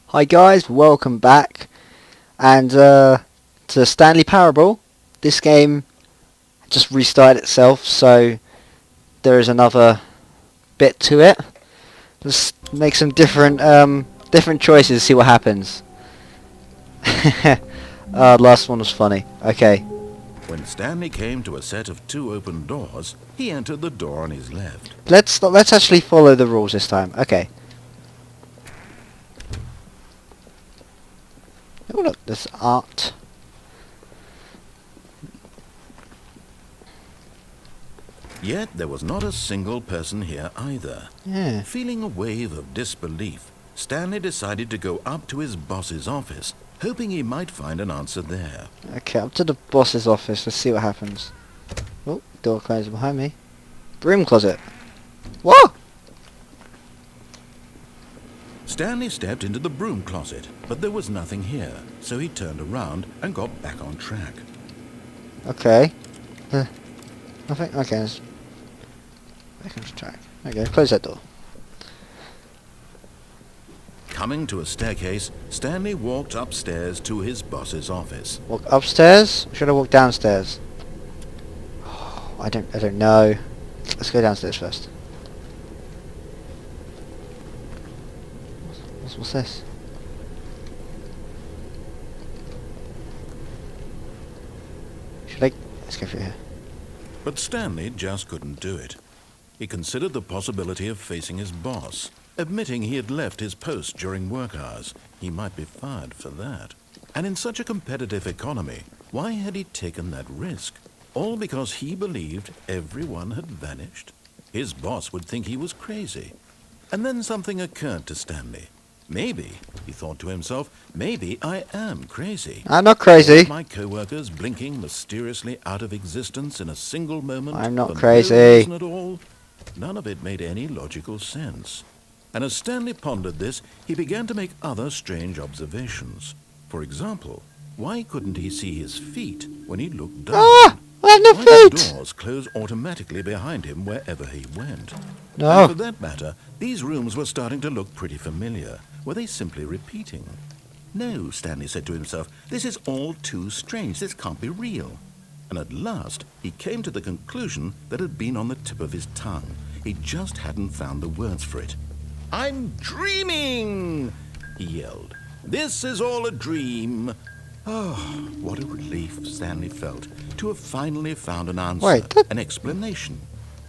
Hi guys, welcome back, and to Stanley Parable. This game just restarted itself, so there is another bit to it. Let's make some different choices, see what happens. Last one was funny. Okay. When Stanley came to a set of two open doors, he entered the door on his left. Let's actually follow the rules this time. Okay. Oh look, there's art. Yet there was not a single person here either. Yeah. Feeling a wave of disbelief, Stanley decided to go up to his boss's office, hoping he might find an answer there. Okay, up to the boss's office. Let's see what happens. Oh, door closed behind me. Broom closet. What? Stanley stepped into the broom closet, but there was nothing here, so he turned around and got back on track. Okay. Nothing? Okay, let's back on track. Okay, close that door. Coming to a staircase, Stanley walked upstairs to his boss's office. Walk upstairs? Or should I walk downstairs? Oh, I don't know. Let's go downstairs first. What's this? Let's go through here. But Stanley just couldn't do it. He considered the possibility of facing his boss, admitting he had left his post during work hours. He might be fired for that. And in such a competitive economy, why had he taken that risk? All because he believed everyone had vanished? His boss would think he was crazy. And then something occurred to Stanley. Maybe, he thought to himself, maybe I am crazy. I'm not crazy. My co-workers blinking mysteriously out of existence in a single moment. I'm not for crazy. No reason at all. None of it made any logical sense. And as Stanley pondered this, he began to make other strange observations. For example, why couldn't he see his feet when he looked down? Ah! I have no Why feet! did doors close automatically behind him wherever he went? No. And for that matter, these rooms were starting to look pretty familiar. Were they simply repeating? No, Stanley said to himself, this is all too strange. This can't be real. And at last, he came to the conclusion that had been on the tip of his tongue. He just hadn't found the words for it. I'm dreaming, he yelled. This is all a dream. Oh, what a relief Stanley felt to have finally found an answer, Wait, an explanation.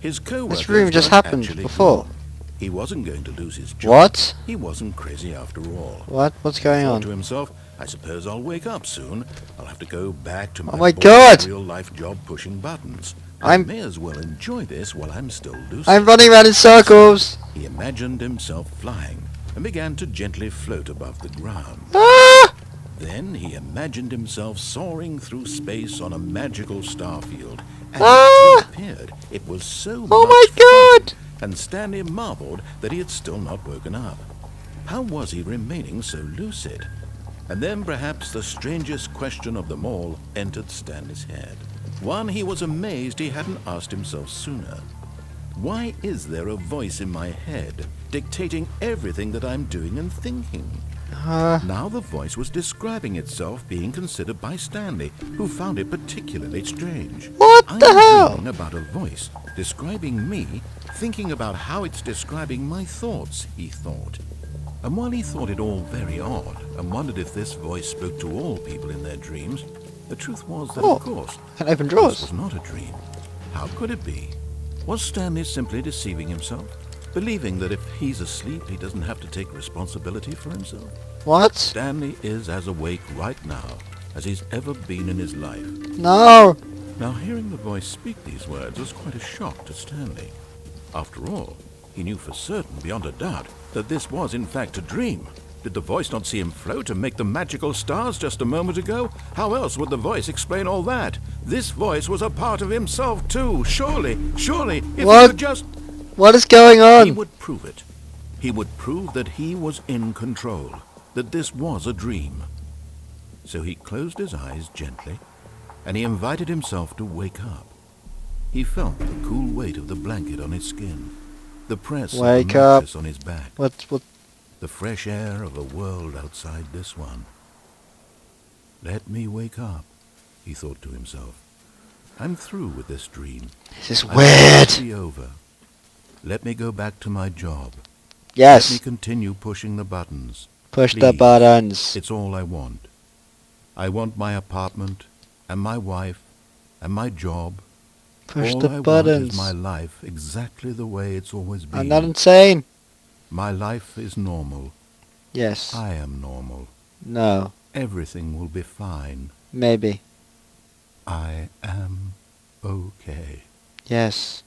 His co-workers This room just weren't happened actually before. gone. He wasn't going to lose his job. What? He wasn't crazy after all. What's going He thought on? to himself, I suppose I'll wake up soon. I'll have to go back to my, my God! real-life job pushing buttons. I may as well enjoy this while I'm still lucid. I'm running around in circles. He imagined himself flying and began to gently float above the ground. Ah! Then he imagined himself soaring through space on a magical starfield. And Ah! it appeared it was so Oh much my fun, God! and Stanley marveled that he had still not woken up. How was he remaining so lucid? And then perhaps the strangest question of them all entered Stanley's head. One he was amazed he hadn't asked himself sooner. Why is there a voice in my head dictating everything that I'm doing and thinking? Now the voice was describing itself being considered by Stanley, who found it particularly strange. What I'm the hell? dreaming about a voice describing me, thinking about how it's describing my thoughts, he thought. And while he thought it all very odd, and wondered if this voice spoke to all people in their dreams, the truth was that, of course, Can open this drawers. was not a dream. How could it be? Was Stanley simply deceiving himself? Believing that if he's asleep, he doesn't have to take responsibility for himself? What? Stanley is as awake right now as he's ever been in his life. No. Now, hearing the voice speak these words was quite a shock to Stanley. After all, he knew for certain, beyond a doubt, that this was in fact a dream. Did the voice not see him float and make the magical stars just a moment ago? How else would the voice explain all that? This voice was a part of himself too. Surely, if What? he could just... What is going He on? would prove it. He would prove that he was in control, that this was a dream. So he closed his eyes gently, and he invited himself to wake up. He felt the cool weight of the blanket on his skin, the press of Wake the up. mattress on his back. What? the fresh air of a world outside this one. Let me wake up, he thought to himself. I'm through with this dream. This is I weird. want it to be over. Let me go back to my job. Yes. Let me continue pushing the buttons. Push the Please. buttons. It's all I want. I want my apartment, and my wife, and my job. Push all the I buttons. want is my life exactly the way it's always been. I'm not insane. My life is normal. Yes. I am normal. No. Everything will be fine. Maybe. I am okay. Yes.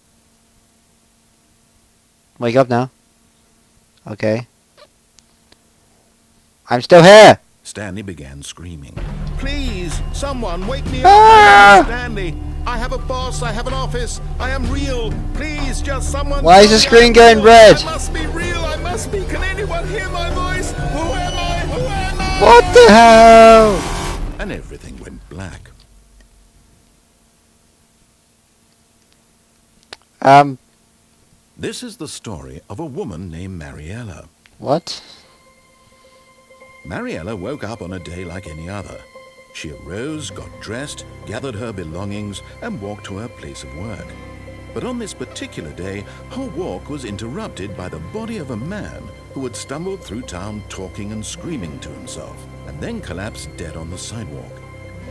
Wake up now. Okay. I'm still here. Stanley began screaming. Please, someone wake me Ah! up. Stanley, I have a boss, I have an office, I am real. Please, just someone. Why is the screen going red? I must be real, I must be. Can anyone hear my voice? Who am I? Who am I? What the hell? And everything went black. This is the story of a woman named Mariella. What? Mariella woke up on a day like any other. She arose, got dressed, gathered her belongings, and walked to her place of work. But on this particular day, her walk was interrupted by the body of a man who had stumbled through town talking and screaming to himself, and then collapsed dead on the sidewalk.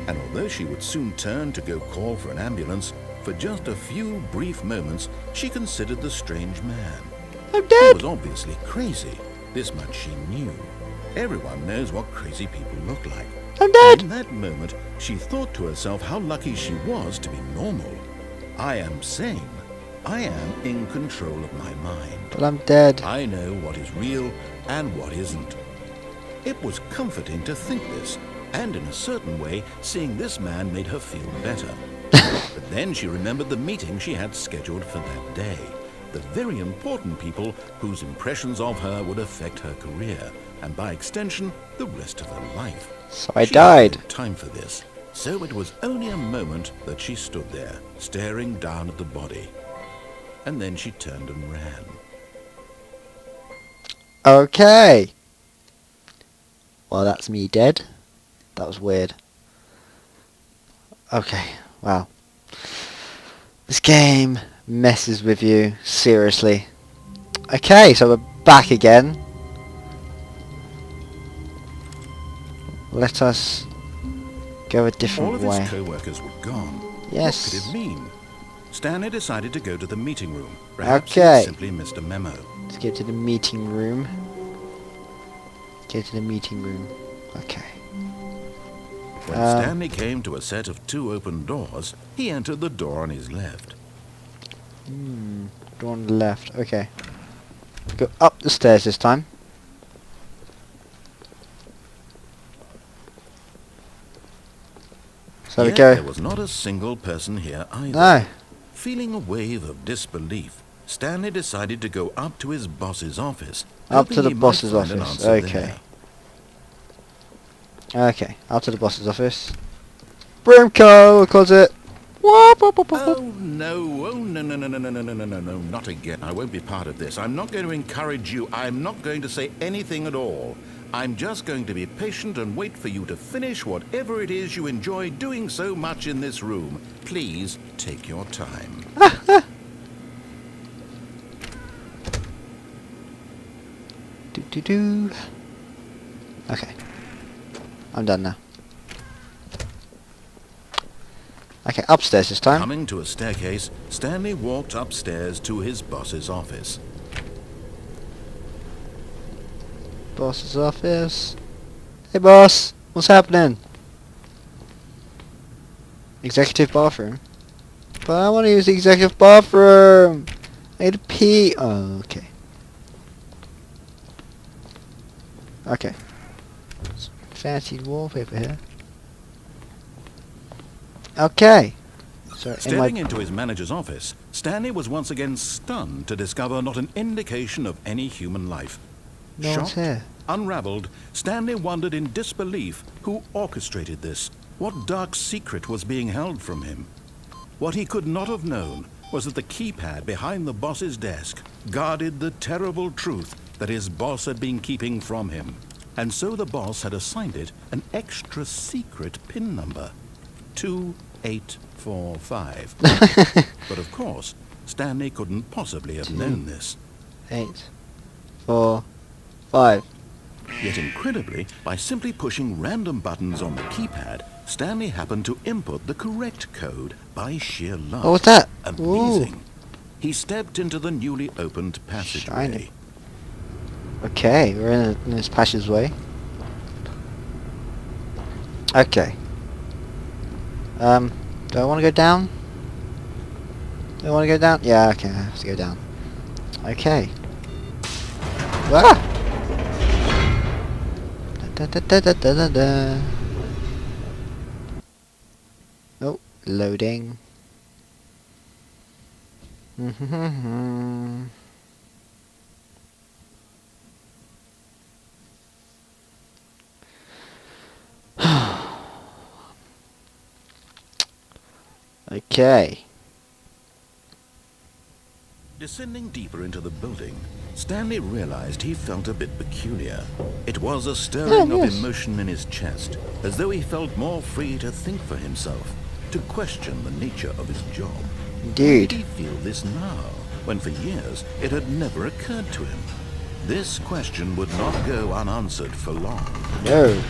And although she would soon turn to go call for an ambulance, for just a few brief moments, she considered the strange man. I'm He dead. was obviously crazy. This much she knew. Everyone knows what crazy people look like. I'm dead. In that moment, she thought to herself how lucky she was to be normal. I am sane. I am in control of my mind. But I'm dead. I know what is real and what isn't. It was comforting to think this, and in a certain way, seeing this man made her feel better. But then she remembered the meeting she had scheduled for that day. The very important people whose impressions of her would affect her career, and by extension, the rest of her life. So I She died. had no time for this, so it was only a moment that she stood there, staring down at the body. And then she turned and ran. Okay. Well, that's me dead. That was weird. Okay. Wow. This game messes with you, seriously. Okay, so we're back again. Let us go a All different of way. his co-workers were gone. Yes. What could it mean? Stanley decided to go to the meeting room. Perhaps Okay. he simply missed a memo. Let's go to the meeting room. Go to the meeting room. Okay. When Stanley came to a set of 2 open doors, he entered the door on his left. Door on the left. Okay. Go up the stairs this time. So we Yet go. there was not a single person here either. No. Feeling a wave of disbelief, Stanley decided to go up to his boss's office. Up hoping to the he might boss's find an office. answer Okay. there. Okay. Up to the boss's office. Broomco, we'll close it. Whoop, whoop, whoop, whoop, whoop. Oh no, oh no, no, no, no, no, no, no, no, no, no, not again. I won't be part of this. I'm not going to encourage you. I'm not going to say anything at all. I'm just going to be patient and wait for you to finish whatever it is you enjoy doing so much in this room. Please take your time. Do do do. Okay. I'm done now. Okay, upstairs this time. Coming to a staircase, Stanley walked upstairs to his boss's office. Boss's office. Hey boss, what's happening? Executive bathroom. But I want to use the executive bathroom. I need to pee. Oh, okay. Okay. Some fancy wallpaper here. Okay. So Stepping into his manager's office, Stanley was once again stunned to discover not an indication of any human life. No one's Shocked, here. unraveled, Stanley wondered in disbelief who orchestrated this. What dark secret was being held from him? What he could not have known was that the keypad behind the boss's desk guarded the terrible truth that his boss had been keeping from him. And so the boss had assigned it an extra secret PIN number, 2845. But of course, Stanley couldn't possibly have known this. 8, 4, 5. Yet incredibly, by simply pushing random buttons on the keypad, Stanley happened to input the correct code by sheer luck. What was that? Amazing. Ooh. He stepped into the newly opened passageway. Shiny. Okay, we're in this passageway. Okay. Do I want to go down? Do I want to go down? Yeah, okay, I have to go down. Okay. Ah! Da, da, da, da, da, da, da. Oh, loading. Okay. Descending deeper into the building, Stanley realized he felt a bit peculiar. It was a stirring of emotion in his chest, as though he felt more free to think for himself, to question the nature of his job. Indeed. Why did he feel this now, when for years it had never occurred to him? This question would not go unanswered for long. No.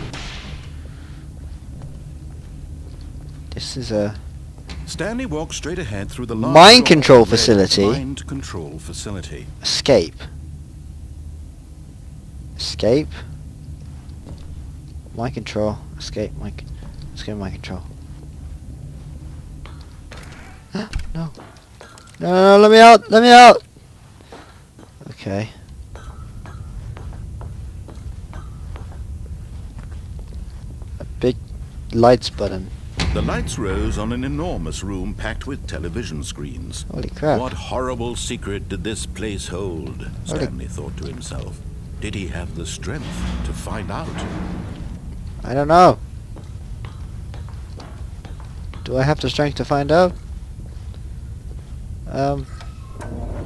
This is a Stanley walked straight ahead through the large mind control red facility. Mind control facility. Escape. Escape. Mind control. Escape. Escape. Mind control. No. No. No. Let me out. Let me out. Okay. A big lights button. The lights rose on an enormous room packed with television screens. Holy crap. What horrible secret did this place hold? Stanley thought to himself. Did he have the strength to find out? I don't know. Do I have the strength to find out?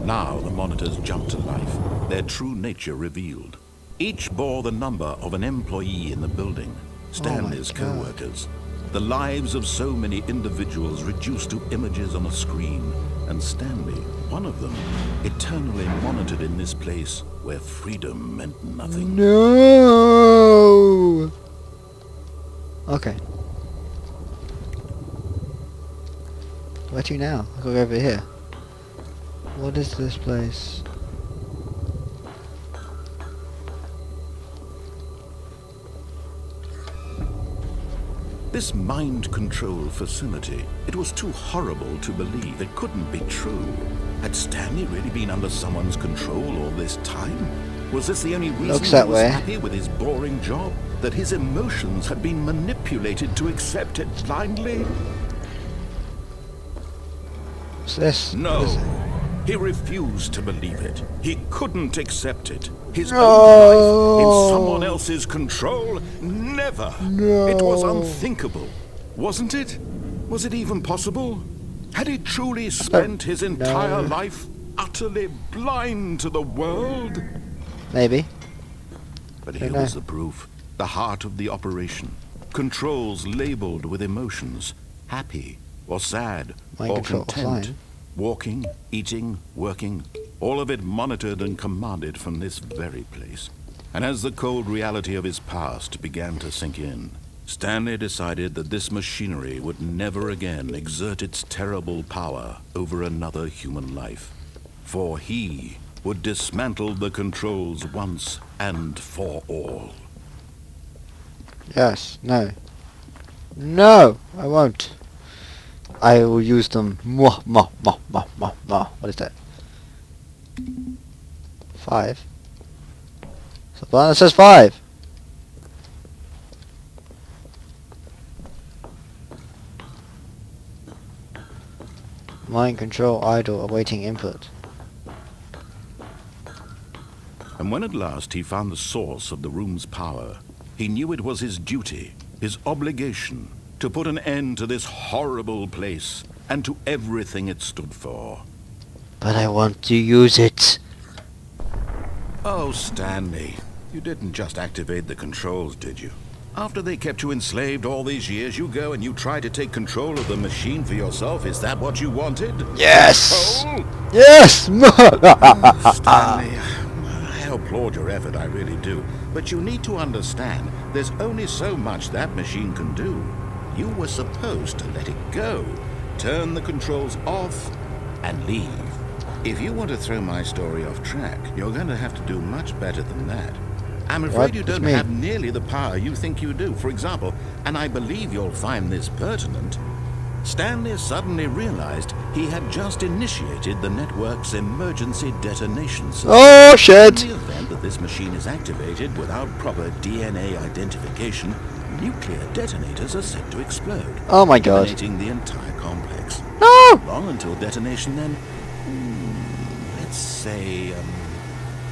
Now the monitors jumped to life, their true nature revealed. Each bore the number of an employee in the building, Stanley's co-workers. The lives of so many individuals reduced to images on a screen, and Stanley, one of them, eternally monitored in this place where freedom meant nothing. No. Okay. Where to now? I'll go over here. What is this place? This mind control facility, it was too horrible to believe. It couldn't be true. Had Stanley really been under someone's control all this time? Was this the only reason Looks he that was way. happy with his boring job? That his emotions had been manipulated to accept it blindly? What's this? No. What is it? He refused to believe it. He couldn't accept it. His No. own life in someone else's control? Never. No. It was unthinkable. Wasn't it? Was it even possible? Had he truly spent his entire life utterly blind to the world? Maybe. But here was the proof. The heart of the operation. Controls labeled with emotions. Happy or sad Mind or control content. offline. Walking, eating, working, all of it monitored and commanded from this very place. And as the cold reality of his past began to sink in, Stanley decided that this machinery would never again exert its terrible power over another human life. For he would dismantle the controls once and for all. Yes. No. No, I won't. I will use them. Mwah, mwah, mwah, mwah, mwah, mwah. What is that? 5. It's a button that says 5. Mind control idle, awaiting input. And when at last he found the source of the room's power, he knew it was his duty, his obligation, to put an end to this horrible place and to everything it stood for. But I want to use it. Oh, Stanley, you didn't just activate the controls, did you? After they kept you enslaved all these years, you go and you try to take control of the machine for yourself. Is that what you wanted? Yes! Control? Yes! Stanley, I applaud your effort, I really do. But you need to understand, there's only so much that machine can do. You were supposed to let it go, turn the controls off, and leave. If you want to throw my story off track, you're going to have to do much better than that. I'm afraid you don't have nearly the power you think you do. For example, and I believe you'll find this pertinent, Stanley suddenly realized he had just initiated the network's emergency detonation system. Oh shit! In the event that this machine is activated without proper DNA identification, nuclear detonators are set to explode. Oh my god. Eliminating the entire complex. No! Long until detonation then, let's say,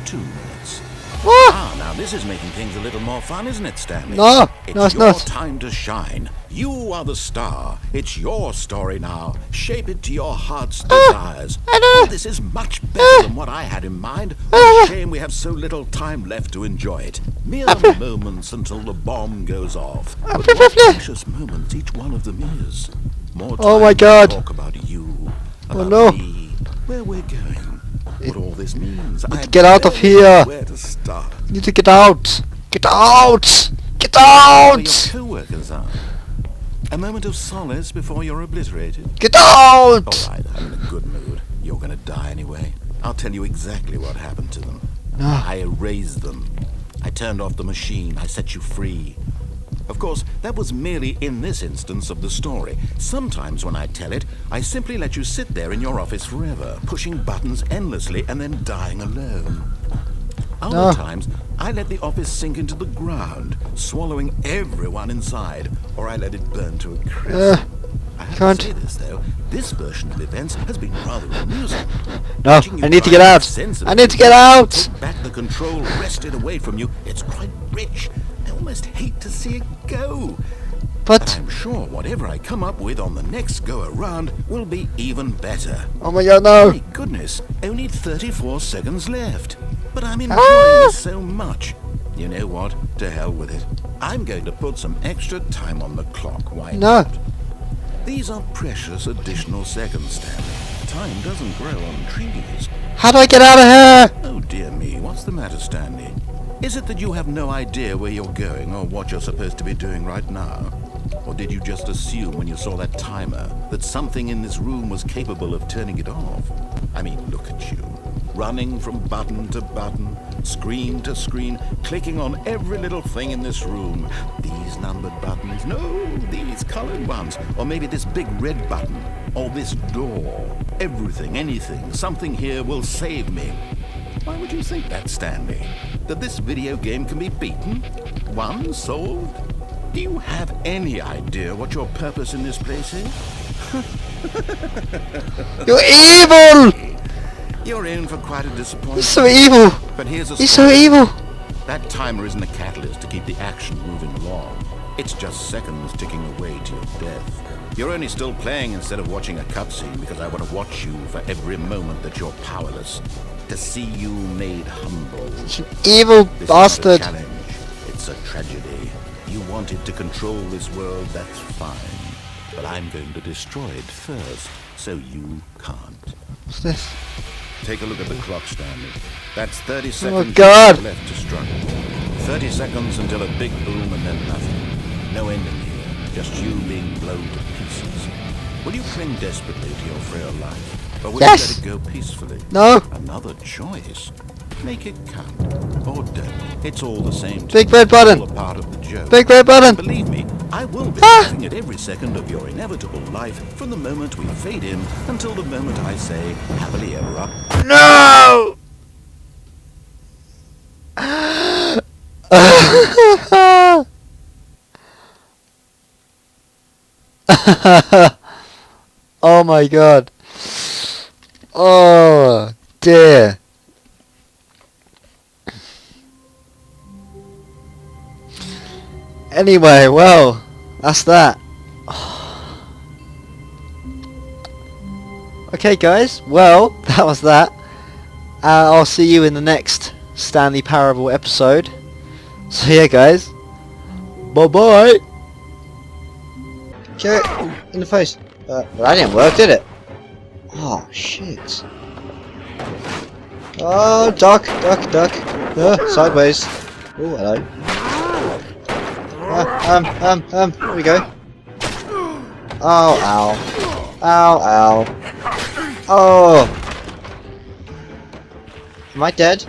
2 minutes. What? Ah, now this is making things a little more fun, isn't it, Stanley? No, no, it's your not. time to shine. You are the star. It's your story now. Shape it to your heart's desires. Oh, this is much better than what I had in mind. What a shame we have so little time left to enjoy it. Mere moments until the bomb goes off. But what precious moments each one of them is. More time Oh my god. to talk about you, about no. me, where we're going. What all this means. Need to get out of here. Where to start. Need to get out. Get out. Get Where out. your co-workers are. A moment of solace before you're obliterated. Get out. Alright, I'm in a good mood. You're gonna die anyway. I'll tell you exactly what happened to them. No. I erased them. I turned off the machine. I set you free. Of course, that was merely in this instance of the story. Sometimes when I tell it, I simply let you sit there in your office forever, pushing buttons endlessly and then dying alone. Other times, I let the office sink into the ground, swallowing everyone inside, or I let it burn to a crisp. I have to say this, though. This version of events has been rather amusing. No, I need to get out. I need to get out. Put back the control wrested away from you. It's quite rich. I almost hate to see it go. But I'm sure whatever I come up with on the next go-around will be even better. oh my god, no. My goodness, only 34 seconds left. But I'm enjoying this so much. You know what? To hell with it. I'm going to put some extra time on the clock. Why No. not? These are precious additional seconds, Stanley. Time doesn't grow on trees. How do I get out of here? Oh dear me, what's the matter, Stanley? Is it that you have no idea where you're going or what you're supposed to be doing right now? Or did you just assume when you saw that timer that something in this room was capable of turning it off? I mean, look at you. Running from button to button, screen to screen, clicking on every little thing in this room. These numbered buttons, no, these colored ones. Or maybe this big red button, or this door. Everything, anything, something here will save me. Why would you think that, Stanley? That this video game can be beaten? Won? Solved? Do you have any idea what your purpose in this place is? You're evil. You're in for quite a disappointment. He's so evil. But here's a He's so evil. That timer isn't a catalyst to keep the action moving along. It's just seconds ticking away to your death. You're only still playing instead of watching a cutscene because I want to watch you for every moment that you're powerless. To see you made humble. You evil This bastard. isn't a challenge. It's a tragedy. You wanted to control this world, that's fine. But I'm going to destroy it first, so you can't. What's this? Take a look at the clock, Stanley. That's 30 seconds God. left to struggle. 30 seconds until a big boom and then nothing. No ending here, just you being blown to pieces. Will you cling desperately to your frail life? Or will Yes. you let it go peacefully? No. Another choice. Make it count. Or don't. It's all the same to Big me. red button. All a part of the joke. Big red button. Believe me, I will be Ah. laughing at every second of your inevitable life from the moment we fade in until the moment I say happily ever after. No. Oh my god. Oh dear. Anyway, well, that's that. Okay guys, well, that was that. I'll see you in the next Stanley Parable episode. So yeah, guys. Bye bye. Get it in the face. Well, that didn't work, did it? Oh shit. Oh, duck. Sideways. Oh, hello. Here we go. Oh, ow. Ow. Oh. Am I dead?